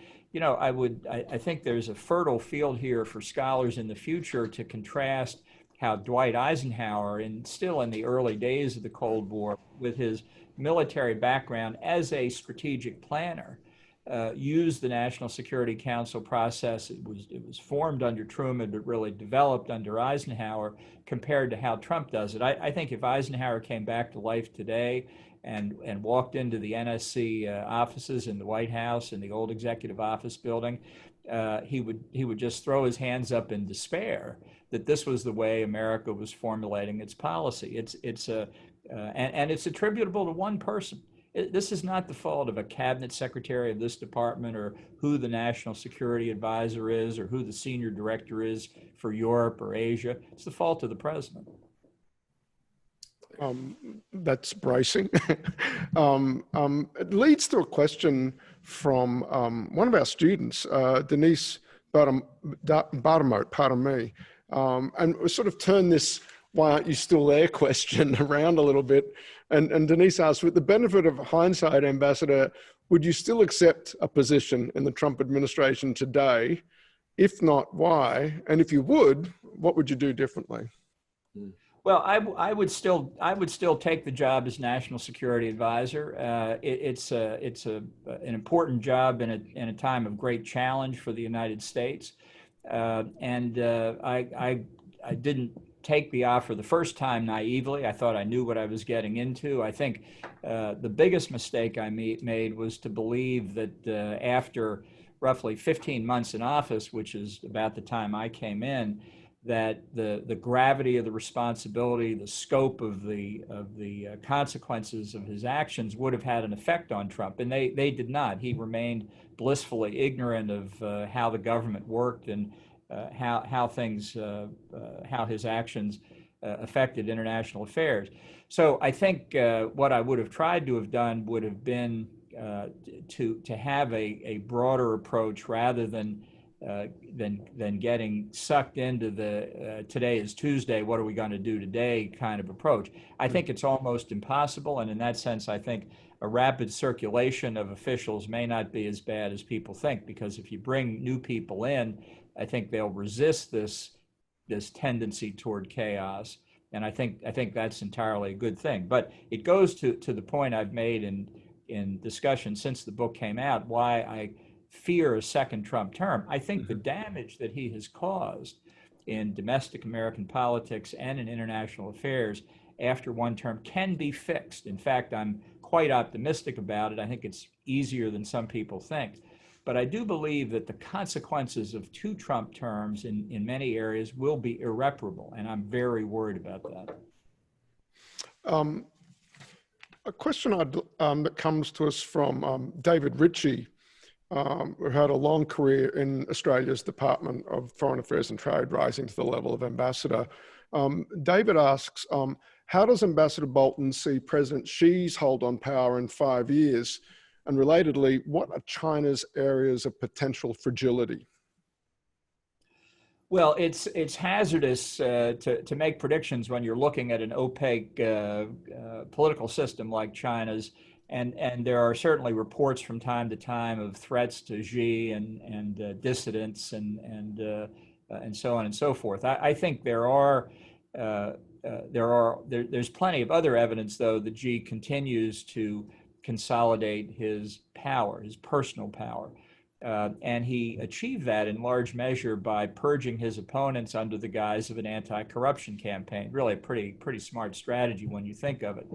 S2: I think there's a fertile field here for scholars in the future to contrast how Dwight Eisenhower, still in the early days of the Cold War, with his military background as a strategic planner, used the National Security Council process. It was formed under Truman, but really developed under Eisenhower, compared to how Trump does it. I think if Eisenhower came back to life today and walked into the NSC offices in the White House, in the old executive office building, he would just throw his hands up in despair that this was the way America was formulating its policy. And it's attributable to one person. This is not the fault of a cabinet secretary of this department or who the national security advisor is or who the senior director is for Europe or Asia. It's the fault of the president.
S1: That's bracing. It leads to a question from one of our students, Denise Bartamote, pardon me. And we sort of turn this "why aren't you still there" question around a little bit. And Denise asks, with the benefit of hindsight, Ambassador, would you still accept a position in the Trump administration today? If not, why? And if you would, what would you do differently?
S2: Well, I would still take the job as National Security Advisor. It's an important job in a time of great challenge for the United States. I didn't take the offer the first time naively. I thought I knew what I was getting into. I think the biggest mistake I made was to believe that after roughly 15 months in office, which is about the time I came in, that the gravity of the responsibility, the scope of the consequences of his actions would have had an effect on Trump, and they did not. He remained blissfully ignorant of how the government worked and how his actions affected international affairs. So I think what I would have tried to have done would have been to have a broader approach rather than getting sucked into the today is Tuesday, what are we going to do today kind of approach. I think it's almost impossible, and in that sense I think a rapid circulation of officials may not be as bad as people think, because if you bring new people in, I think they'll resist this tendency toward chaos, and I think that's entirely a good thing. But it goes to the point I've made in discussion since the book came out, why I fear a second Trump term. I think the damage that he has caused in domestic American politics and in international affairs after one term can be fixed. In fact, I'm quite optimistic about it. I think it's easier than some people think. But I do believe that the consequences of two Trump terms in many areas will be irreparable, and I'm very worried about that.
S1: A question that comes to us from David Ritchie, who had a long career in Australia's Department of Foreign Affairs and Trade, rising to the level of ambassador. David asks, how does Ambassador Bolton see President Xi's hold on power in 5 years? And relatedly, what are China's areas of potential fragility?
S2: Well, it's hazardous to make predictions when you're looking at an opaque political system like China's, and there are certainly reports from time to time of threats to Xi and dissidents and so on and so forth. I think there's plenty of other evidence, though, that Xi continues to consolidate his power, his personal power. And he achieved that in large measure by purging his opponents under the guise of an anti-corruption campaign. Really a pretty smart strategy when you think of it.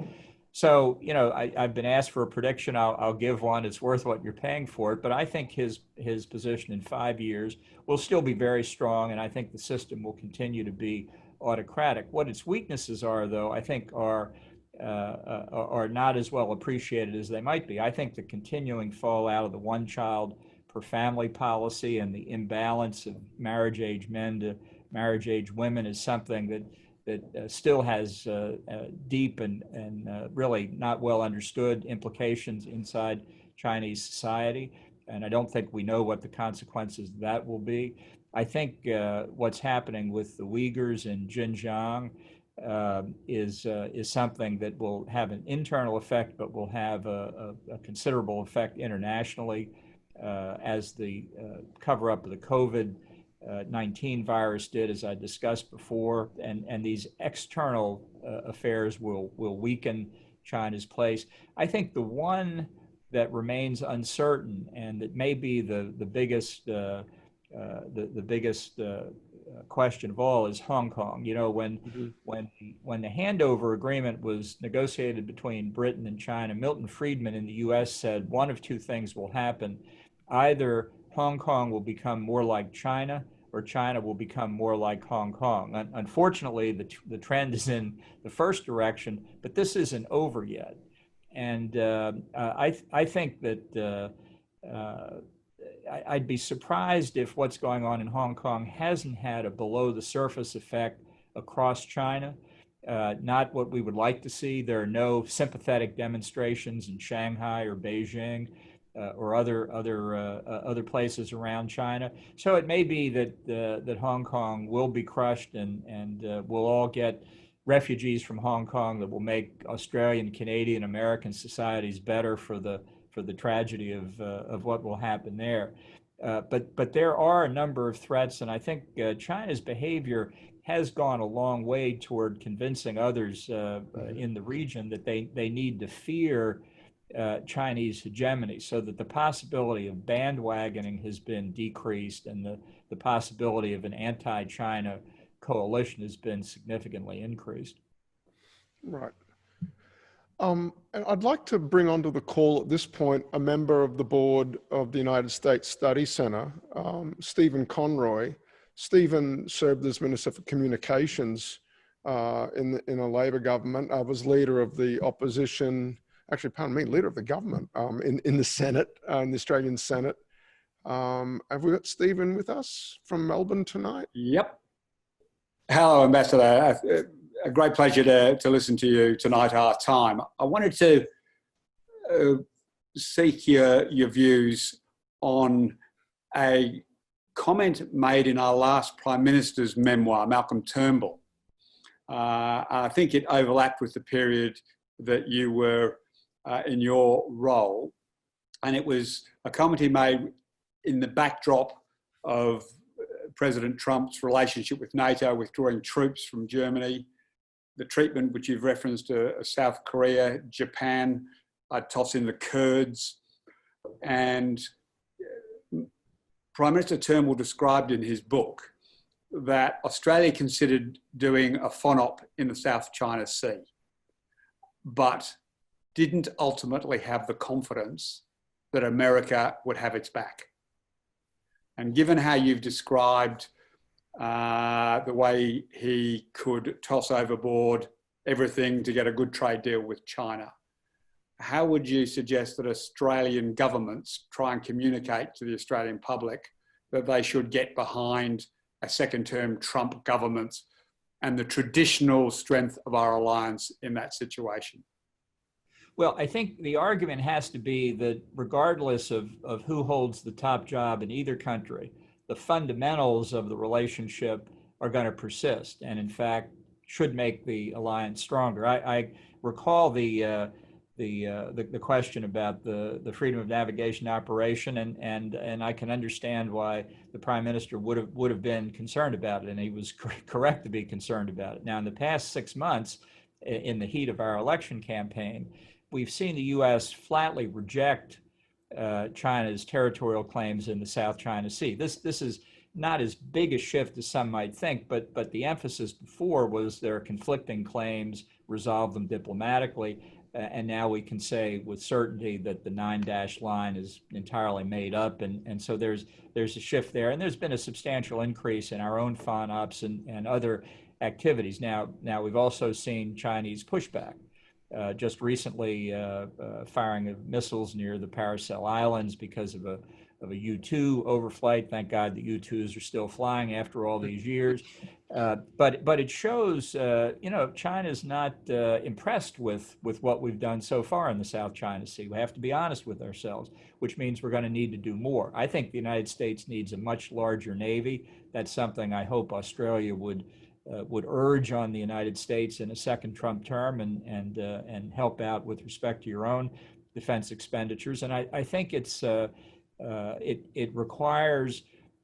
S2: So, I've been asked for a prediction. I'll give one. It's worth what you're paying for it. But I think his position in 5 years will still be very strong, and I think the system will continue to be autocratic. What its weaknesses are, though, I think are not as well appreciated as they might be. I think the continuing fallout of the one-child per family policy and the imbalance of marriage-age men to marriage-age women is something that still has deep and really not well understood implications inside Chinese society. And I don't think we know what the consequences of that will be. I think what's happening with the Uyghurs in Xinjiang is something that will have an internal effect, but will have a considerable effect internationally as the cover-up of the COVID-19 virus did, as I discussed before, and these external affairs will weaken China's place. I think the one that remains uncertain and that may be the biggest question of all is Hong Kong. When the handover agreement was negotiated between Britain and China, Milton Friedman in the U.S. said one of two things will happen. Either Hong Kong will become more like China, or China will become more like Hong Kong. Unfortunately, the trend is in the first direction, but this isn't over yet. And I think that I'd be surprised if what's going on in Hong Kong hasn't had a below-the-surface effect across China. Not what we would like to see. There are no sympathetic demonstrations in Shanghai or Beijing or other places around China. So it may be that Hong Kong will be crushed, and we'll all get refugees from Hong Kong that will make Australian, Canadian, American societies better for the tragedy of what will happen there. But there are a number of threats, and I think China's behavior has gone a long way toward convincing others in the region that they need to fear Chinese hegemony, so that the possibility of bandwagoning has been decreased, and the possibility of an anti-China coalition has been significantly increased.
S1: Right. And I'd like to bring onto the call at this point a member of the board of the United States Study Center, Stephen Conroy. Stephen served as Minister for Communications in a Labor government. I was leader of the opposition, actually, pardon me, leader of the government in the Senate, in the Australian Senate. Have we got Stephen with us from Melbourne tonight?
S5: Yep. Hello, Ambassador. A great pleasure to listen to you tonight, our time. I wanted to seek your views on a comment made in our last Prime Minister's memoir, Malcolm Turnbull. I think it overlapped with the period that you were in your role, and it was a comment he made in the backdrop of President Trump's relationship with NATO, withdrawing troops from Germany, the treatment which you've referenced to South Korea, Japan. I'd toss in the Kurds. And Prime Minister Turnbull described in his book that Australia considered doing a FONOP in the South China Sea, but didn't ultimately have the confidence that America would have its back. And given how you've described the way he could toss overboard everything to get a good trade deal with China, how would you suggest that Australian governments try and communicate to the Australian public that they should get behind a second-term Trump government and the traditional strength of our alliance in that situation?
S2: Well, I think the argument has to be that regardless of who holds the top job in either country, the fundamentals of the relationship are going to persist, and in fact should make the alliance stronger. I recall the question about the freedom of navigation operation, and I can understand why the Prime Minister would have been concerned about it, and he was correct to be concerned about it. Now, in the past 6 months, in the heat of our election campaign, we've seen the U.S. flatly reject China's territorial claims in the South China Sea. This is not as big a shift as some might think, but the emphasis before was there are conflicting claims, resolve them diplomatically, and now we can say with certainty that the 9-dash line is entirely made up, and so there's a shift there, and there's been a substantial increase in our own FONOPs and other activities. Now we've also seen Chinese pushback. Just recently, firing of missiles near the Paracel Islands because of a U-2 overflight. Thank God the U-2s are still flying after all these years. But it shows, China's not impressed with what we've done so far in the South China Sea. We have to be honest with ourselves, which means we're going to need to do more. I think the United States needs a much larger Navy. That's something I hope Australia would urge on the United States in a second Trump term and help out with respect to your own defense expenditures. And I think it requires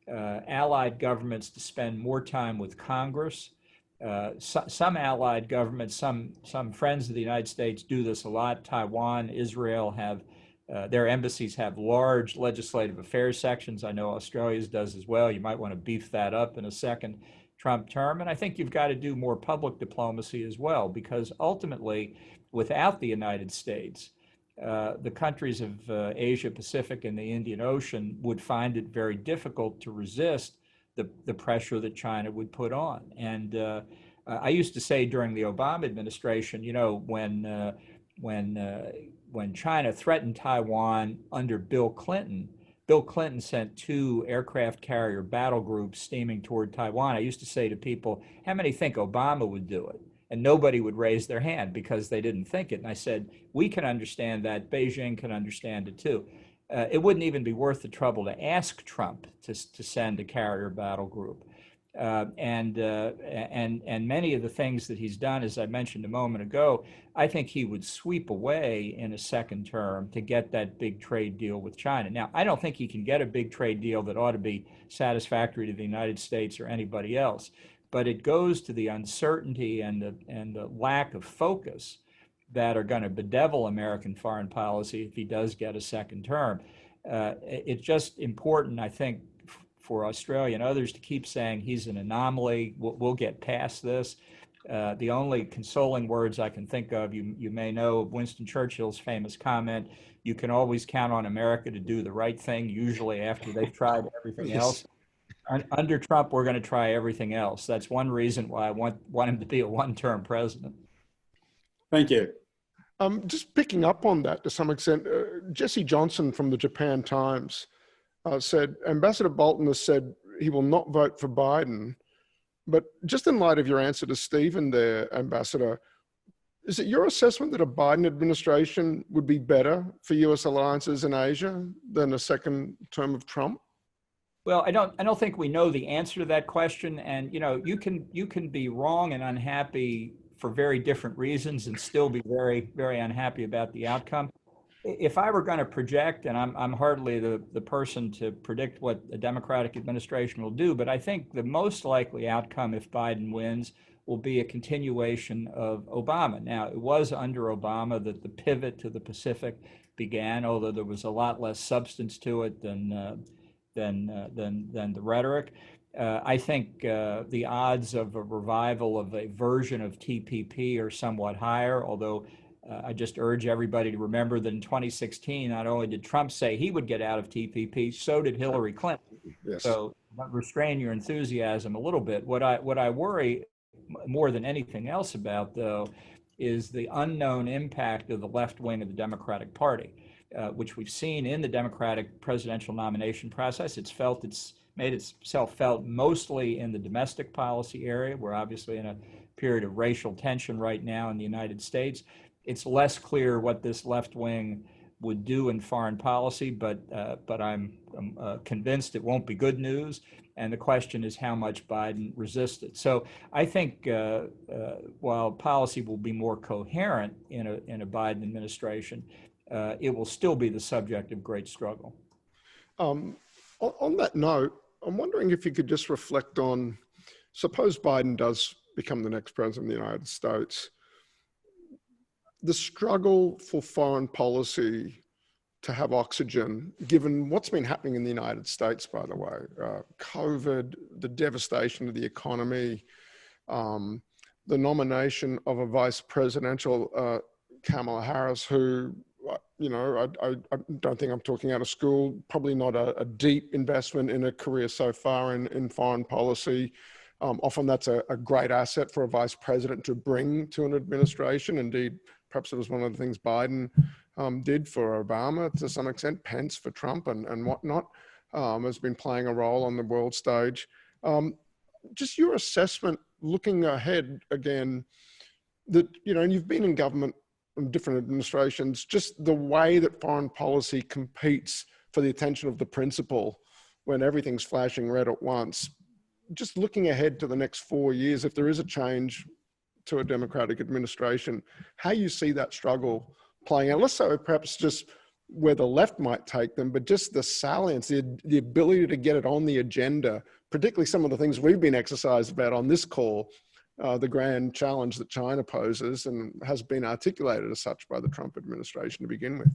S2: allied governments to spend more time with Congress. Some allied governments, some friends of the United States do this a lot. Taiwan, Israel have their embassies have large legislative affairs sections. I know Australia's does as well. You might want to beef that up in a second Trump term. And I think you've got to do more public diplomacy as well, because ultimately, without the United States, the countries of Asia Pacific and the Indian Ocean would find it very difficult to resist the pressure that China would put on. And I used to say during the Obama administration, when China threatened Taiwan under Bill Clinton sent 2 aircraft carrier battle groups steaming toward Taiwan. I used to say to people, how many think Obama would do it? And nobody would raise their hand because they didn't think it. And I said, we can understand that. Beijing can understand it too. It wouldn't even be worth the trouble to ask Trump to send a carrier battle group. And many of the things that he's done, as I mentioned a moment ago, I think he would sweep away in a second term to get that big trade deal with China. Now, I don't think he can get a big trade deal that ought to be satisfactory to the United States or anybody else, but it goes to the uncertainty and the lack of focus that are going to bedevil American foreign policy if he does get a second term. It's just important, I think, for Australia and others to keep saying he's an anomaly. We'll get past this. The only consoling words I can think of, you may know Winston Churchill's famous comment, you can always count on America to do the right thing, usually after they've tried everything else. Under Trump, we're going to try everything else. That's one reason why I want him to be a one-term president.
S5: Thank you.
S1: Just picking up on that to some extent, Jesse Johnson from the Japan Times said, Ambassador Bolton has said he will not vote for Biden. But just in light of your answer to Stephen there, Ambassador, is it your assessment that a Biden administration would be better for U.S. alliances in Asia than a second term of Trump?
S2: Well, I don't think we know the answer to that question. And, you can be wrong and unhappy for very different reasons and still be very, very unhappy about the outcome. If I were going to project, and I'm hardly the person to predict what a Democratic administration will do, but I think the most likely outcome if Biden wins will be a continuation of Obama. Now, it was under Obama that the pivot to the Pacific began, although there was a lot less substance to it than the rhetoric. I think the odds of a revival of a version of TPP are somewhat higher, although I just urge everybody to remember that in 2016, not only did Trump say he would get out of TPP, so did Hillary Clinton.
S1: Yes.
S2: So restrain your enthusiasm a little bit. What I worry more than anything else about, though, is the unknown impact of the left wing of the Democratic Party, which we've seen in the Democratic presidential nomination process. It's made itself felt mostly in the domestic policy area. We're obviously in a period of racial tension right now in the United States. It's less clear what this left wing would do in foreign policy, but I'm convinced it won't be good news. And the question is how much Biden resists it. So I think while policy will be more coherent in a Biden administration, it will still be the subject of great struggle.
S1: On that note, I'm wondering if you could just reflect on, suppose Biden does become the next president of the United States, the struggle for foreign policy to have oxygen, given what's been happening in the United States, by the way, COVID, the devastation of the economy, the nomination of a vice presidential, Kamala Harris, who, you know, I don't think I'm talking out of school, probably not a deep investment in a career so far in foreign policy. Often that's a great asset for a vice president to bring to an administration. Indeed, perhaps it was one of the things Biden did for Obama to some extent, Pence for Trump and whatnot, has been playing a role on the world stage. Just your assessment, looking ahead again, that, you know, and you've been in government in different administrations, just the way that foreign policy competes for the attention of the principal when everything's flashing red at once. Just looking ahead to the next 4 years, if there is a change to a Democratic administration, how you see that struggle playing out, less so perhaps just where the left might take them, but just the salience, the ability to get it on the agenda, particularly some of the things we've been exercised about on this call, the grand challenge that China poses and has been articulated as such by the Trump administration to begin with.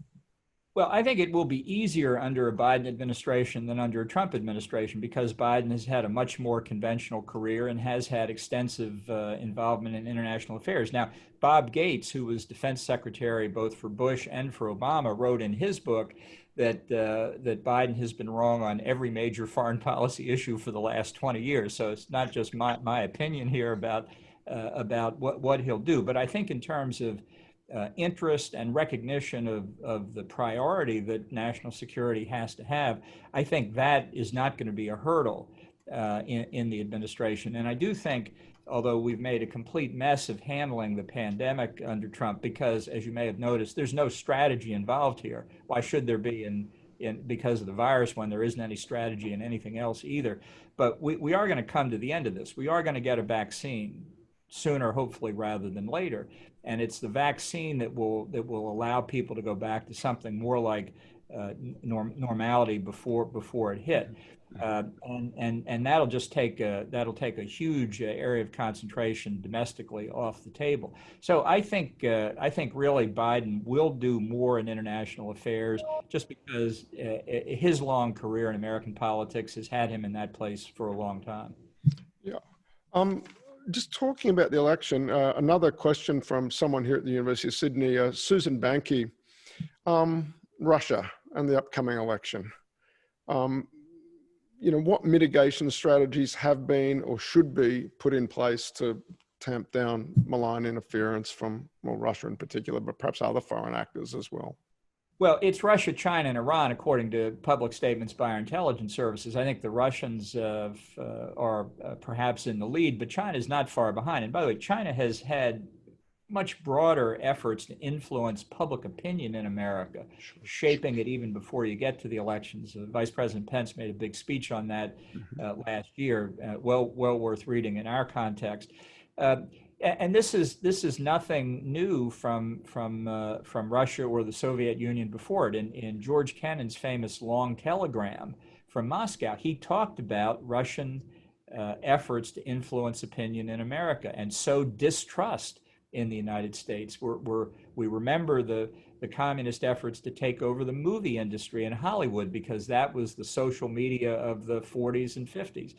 S2: Well, I think it will be easier under a Biden administration than under a Trump administration because Biden has had a much more conventional career and has had extensive involvement in international affairs. Now, Bob Gates, who was defense secretary both for Bush and for Obama, wrote in his book that Biden has been wrong on every major foreign policy issue for the last 20 years. So it's not just my opinion here about what he'll do. But I think in terms of interest and recognition of the priority that national security has to have, I think that is not going to be a hurdle in the administration. And I do think, although we've made a complete mess of handling the pandemic under Trump, because as you may have noticed, there's no strategy involved here. Why should there be because of the virus when there isn't any strategy in anything else either? But we are going to come to the end of this. We are going to get a vaccine sooner, hopefully, rather than later. And it's the vaccine that will allow people to go back to something more like normality before it hit. And that'll just take a huge area of concentration domestically off the table. So I think really Biden will do more in international affairs just because his long career in American politics has had him in that place for a long time.
S1: Yeah. Just talking about the election, another question from someone here at the University of Sydney, Susan Banky, Russia and the upcoming election. You know, what mitigation strategies have been or should be put in place to tamp down malign interference from, well, Russia in particular, but perhaps other foreign actors as well?
S2: Well, it's Russia, China, and Iran, according to public statements by our intelligence services. I think the Russians are perhaps in the lead, but China is not far behind. And by the way, China has had much broader efforts to influence public opinion in America, shaping it even before you get to the elections. Vice President Pence made a big speech on that last year, well worth reading in our context. And this is nothing new from Russia or the Soviet Union before it. In George Kennan's famous long telegram from Moscow, he talked about Russian efforts to influence opinion in America and sow distrust in the United States. We remember the communist efforts to take over the movie industry in Hollywood because that was the social media of the 40s and 50s.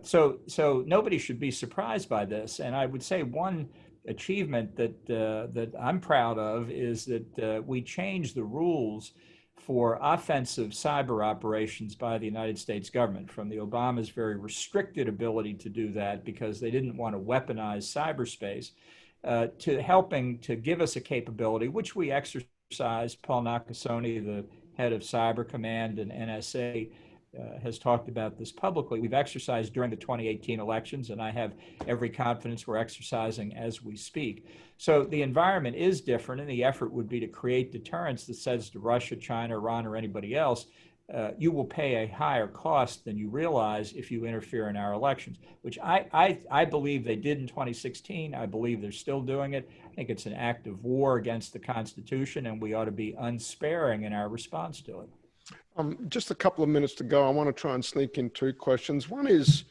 S2: So nobody should be surprised by this. And I would say one achievement that I'm proud of is that we changed the rules for offensive cyber operations by the United States government from the Obama's very restricted ability to do that because they didn't want to weaponize cyberspace to helping to give us a capability, which we exercised. Paul Nakasone, the head of Cyber Command and NSA, has talked about this publicly. We've exercised during the 2018 elections, and I have every confidence we're exercising as we speak. So the environment is different, and the effort would be to create deterrence that says to Russia, China, Iran, or anybody else, you will pay a higher cost than you realize if you interfere in our elections, which I believe they did in 2016. I believe they're still doing it. I think it's an act of war against the Constitution, and we ought to be unsparing in our response to it.
S1: Just a couple of minutes to go. I want to try and sneak in two questions. One is,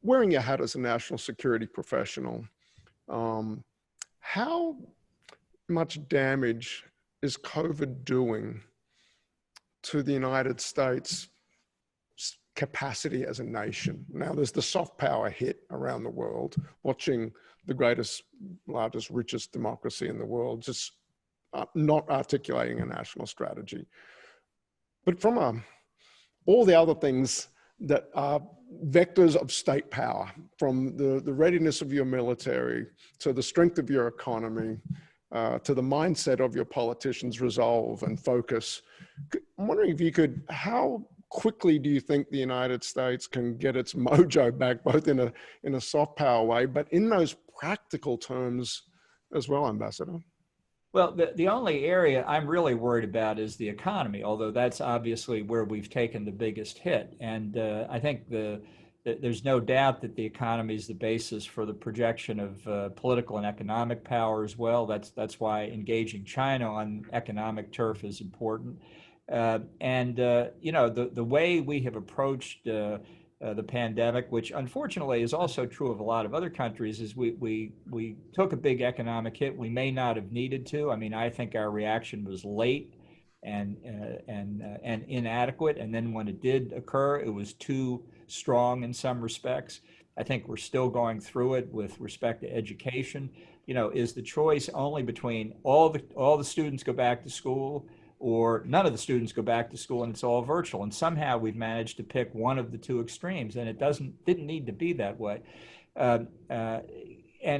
S1: wearing your hat as a national security professional, how much damage is COVID doing to the United States' capacity as a nation? Now, there's the soft power hit around the world, watching the greatest, largest, richest democracy in the world just not articulating a national strategy. But from all the other things that are vectors of state power, from the readiness of your military, to the strength of your economy, to the mindset of your politicians' resolve and focus, I'm wondering if you could, how quickly do you think the United States can get its mojo back, both in a soft power way, but in those practical terms as well, Ambassador?
S2: Well, the only area I'm really worried about is the economy, although that's obviously where we've taken the biggest hit. And I think there's no doubt that the economy is the basis for the projection of political and economic power as well. That's why engaging China on economic turf is important. You know, the way we have approached the pandemic, which unfortunately is also true of a lot of other countries, is we took a big economic hit. We may not have needed to. I mean, I think our reaction was late and inadequate. And then when it did occur, it was too strong in some respects. I think we're still going through it with respect to education. You know, is the choice only between all the students go back to school, or none of the students go back to school and it's all virtual? And somehow we've managed to pick one of the two extremes, and it didn't need to be that way. And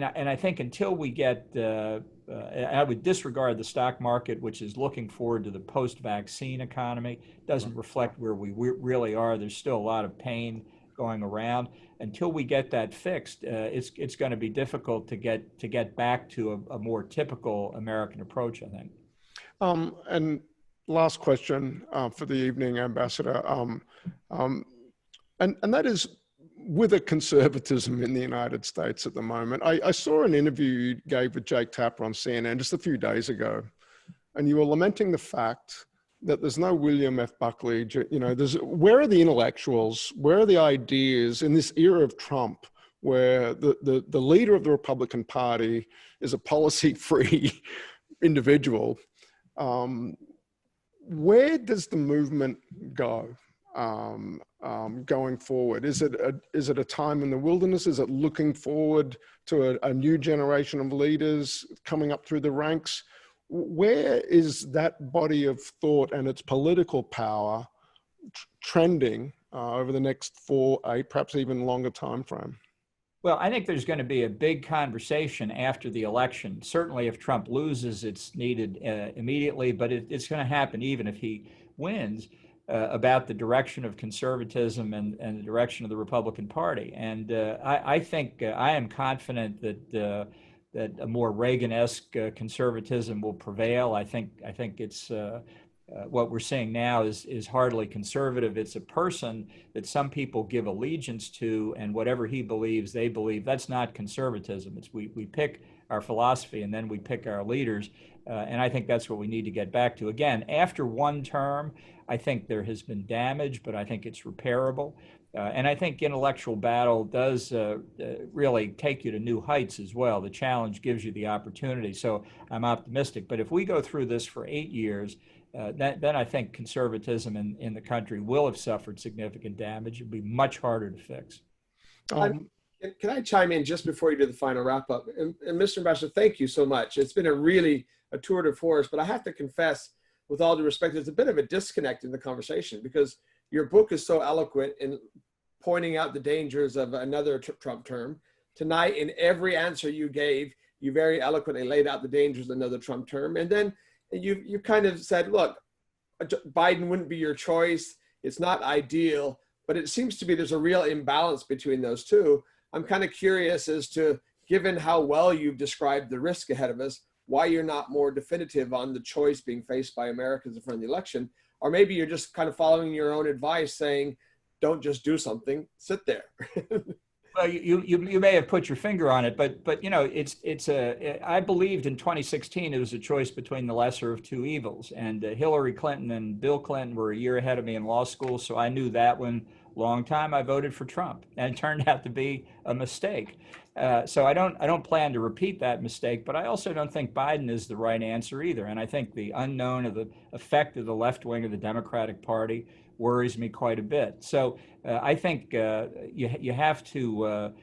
S2: I think until we get, I would disregard the stock market, which is looking forward to the post-vaccine economy. It doesn't reflect where we really are. There's still a lot of pain going around. Until we get that fixed, it's going to be difficult to get back to a more typical American approach, I think.
S1: And last question for the evening, Ambassador, and that is, with a conservatism in the United States at the moment. I saw an interview you gave with Jake Tapper on CNN just a few days ago, and you were lamenting the fact that there's no William F. Buckley. You know, where are the intellectuals? Where are the ideas in this era of Trump, where the leader of the Republican Party is a policy-free individual? Where does the movement go going forward? Is it a time in the wilderness? Is it looking forward to a new generation of leaders coming up through the ranks? Where is that body of thought and its political power trending over the next 4, 8, perhaps even longer time frame?
S2: Well, I think there's going to be a big conversation after the election. Certainly if Trump loses, it's needed immediately, but it's going to happen even if he wins, about the direction of conservatism and the direction of the Republican Party. And I think I am confident that a more Reagan-esque conservatism will prevail. I think it's what we're seeing now is hardly conservative. It's a person that some people give allegiance to, and whatever he believes, they believe. That's not conservatism. It's we pick our philosophy and then we pick our leaders. And I think that's what we need to get back to. Again, after one term, I think there has been damage, but I think it's repairable. And I think intellectual battle does really take you to new heights as well. The challenge gives you the opportunity. So I'm optimistic. But if we go through this for 8 years, then I think conservatism in the country will have suffered significant damage. It'll be much harder to fix.
S3: Can I chime in just before you do the final wrap up? And Mr. Ambassador, thank you so much. It's been a tour de force, but I have to confess, with all due respect, there's a bit of a disconnect in the conversation, because your book is so eloquent in pointing out the dangers of another Trump term. Tonight, in every answer you gave, you very eloquently laid out the dangers of another Trump term. And then you kind of said, look, Biden wouldn't be your choice. It's not ideal, but it seems to be there's a real imbalance between those two. I'm kind of curious as to, given how well you've described the risk ahead of us, why you're not more definitive on the choice being faced by Americans in front of the election. Or maybe you're just kind of following your own advice saying, don't just do something, sit there.
S2: Well, you may have put your finger on it, but you know, I believed in 2016 it was a choice between the lesser of two evils, and Hillary Clinton and Bill Clinton were a year ahead of me in law school, so I knew that one long time. I voted for Trump, and it turned out to be a mistake. So I don't plan to repeat that mistake, but I also don't think Biden is the right answer either. And I think the unknown of the effect of the left wing of the Democratic Party worries me quite a bit. So I think you have to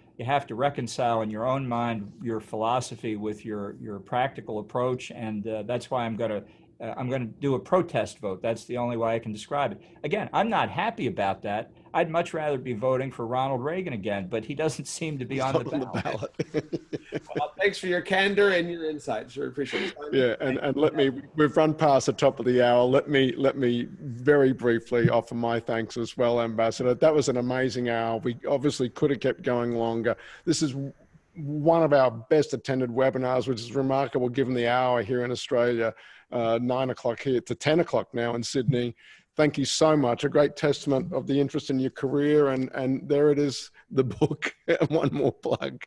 S2: reconcile in your own mind your philosophy with your practical approach, and that's why I'm going to do a protest vote. That's the only way I can describe it. Again, I'm not happy about that. I'd much rather be voting for Ronald Reagan again, but he doesn't seem to be on the ballot.
S3: Well, thanks for your candor and your insights. Sure appreciate it.
S1: Yeah, and we've run past the top of the hour. Let me very briefly offer my thanks as well, Ambassador. That was an amazing hour. We obviously could have kept going longer. This is one of our best attended webinars, which is remarkable given the hour here in Australia, 9 o'clock here to 10 o'clock now in Sydney. Thank you so much. A great testament of the interest in your career. And there it is, the book. One more plug.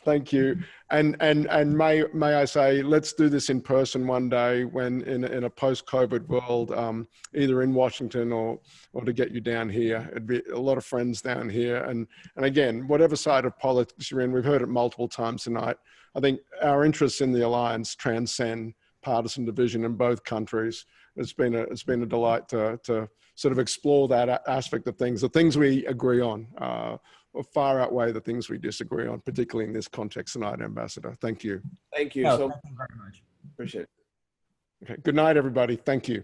S1: Thank you. And may I say, let's do this in person one day when in a post-COVID world, either in Washington or to get you down here. It'd be a lot of friends down here. And again, whatever side of politics you're in, we've heard it multiple times tonight. I think our interests in the alliance transcend partisan division in both countries. It's been a delight to sort of explore that aspect of things. The things we agree on far outweigh the things we disagree on, particularly in this context tonight, Ambassador. Thank you.
S3: Thank you.
S2: No, thank you very much.
S3: Appreciate it.
S1: Okay. Good night, everybody. Thank you.